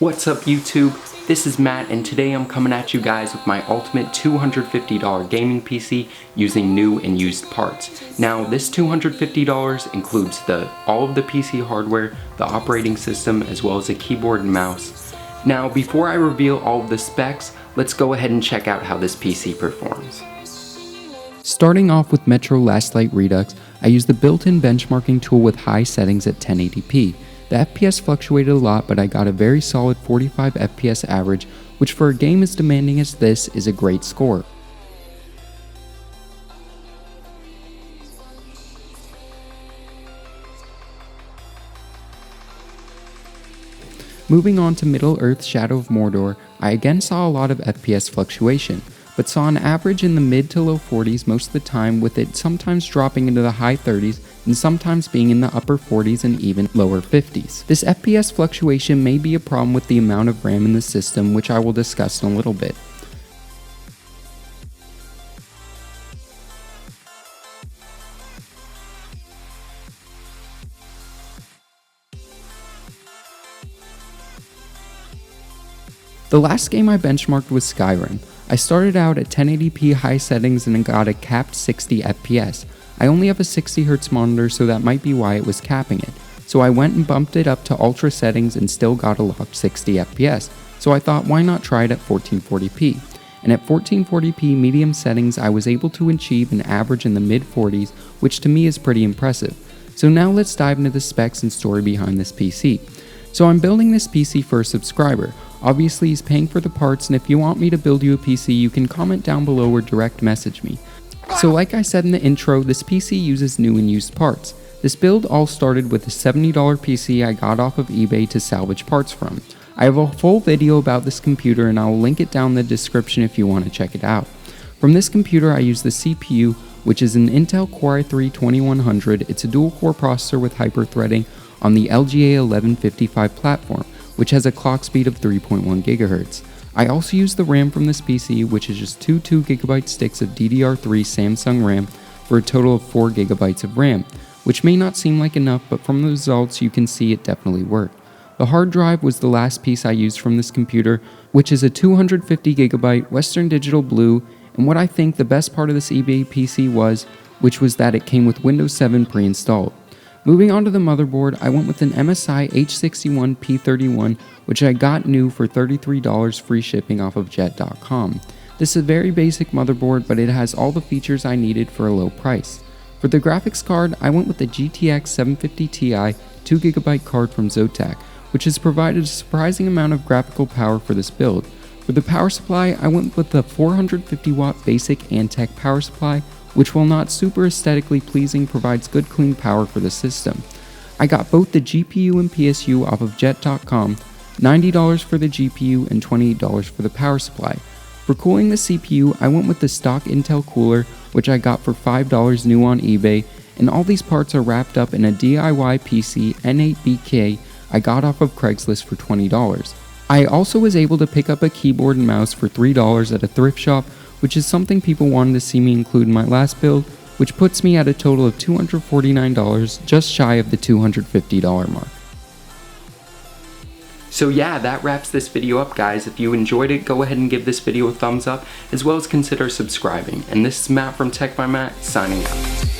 What's up YouTube? This is Matt and today I'm coming at you guys with my ultimate $250 gaming PC using new and used parts. Now this $250 includes all of the PC hardware, the operating system, as well as a keyboard and mouse. Now before I reveal all of the specs, let's go ahead and check out how this PC performs. Starting off with Metro Last Light Redux, I use the built-in benchmarking tool with high settings at 1080p. The FPS fluctuated a lot, but I got a very solid 45 FPS average, which for a game as demanding as this is a great score. Moving on to Middleearth Shadow of Mordor, I again saw a lot of FPS fluctuation, but saw an average in the mid to low 40s most of the time, with it sometimes dropping into the high 30s and sometimes being in the upper 40s and even lower 50s. This FPS fluctuation may be a problem with the amount of RAM in the system, which I will discuss in a little bit. The last game I benchmarked was Skyrim. I started out at 1080p high settings and got a capped 60 FPS. I only have a 60Hz monitor, so that might be why it was capping it. So I went and bumped it up to ultra settings and still got a locked 60 FPS. So I thought, why not try it at 1440p? And at 1440p medium settings, I was able to achieve an average in the mid 40s, which to me is pretty impressive. So now let's dive into the specs and story behind this PC. So I'm building this PC for a subscriber. Obviously he's paying for the parts, and if you want me to build you a PC, you can comment down below or direct message me. So like I said in the intro, this PC uses new and used parts. This build all started with a $70 PC I got off of eBay to salvage parts from. I have a full video about this computer and I will link it down in the description if you want to check it out. From this computer I use the CPU, which is an Intel Core i3-2100. It's a dual core processor with hyper-threading on the LGA 1155 platform, which has a clock speed of 3.1 GHz. I also use the RAM from this PC, which is just two 2GB sticks of DDR3 Samsung RAM for a total of 4 GB of RAM, which may not seem like enough, but from the results you can see it definitely worked. The hard drive was the last piece I used from this computer, which is a 250GB Western Digital Blue, and what I think the best part of this eBay PC was that it came with Windows 7 pre-installed. Moving on to the motherboard, I went with an MSI H61 P31, which I got new for $33 free shipping off of jet.com. This is a very basic motherboard, but it has all the features I needed for a low price. For the graphics card, I went with the GTX 750 Ti 2GB card from Zotac, which has provided a surprising amount of graphical power for this build. For the power supply, I went with the 450 watt basic Antec power supply, which while not super aesthetically pleasing, provides good clean power for the system. I got both the GPU and PSU off of jet.com, $90 for the GPU and $28 for the power supply. For cooling the CPU, I went with the stock Intel cooler, which I got for $5 new on eBay, and all these parts are wrapped up in a DIY PC N8BK I got off of Craigslist for $20. I also was able to pick up a keyboard and mouse for $3 at a thrift shop, which is something people wanted to see me include in my last build, which puts me at a total of $249, just shy of the $250 mark. So yeah, that wraps this video up guys. If you enjoyed it, go ahead and give this video a thumbs up, as well as consider subscribing. And this is Matt from Tech by Matt, signing out.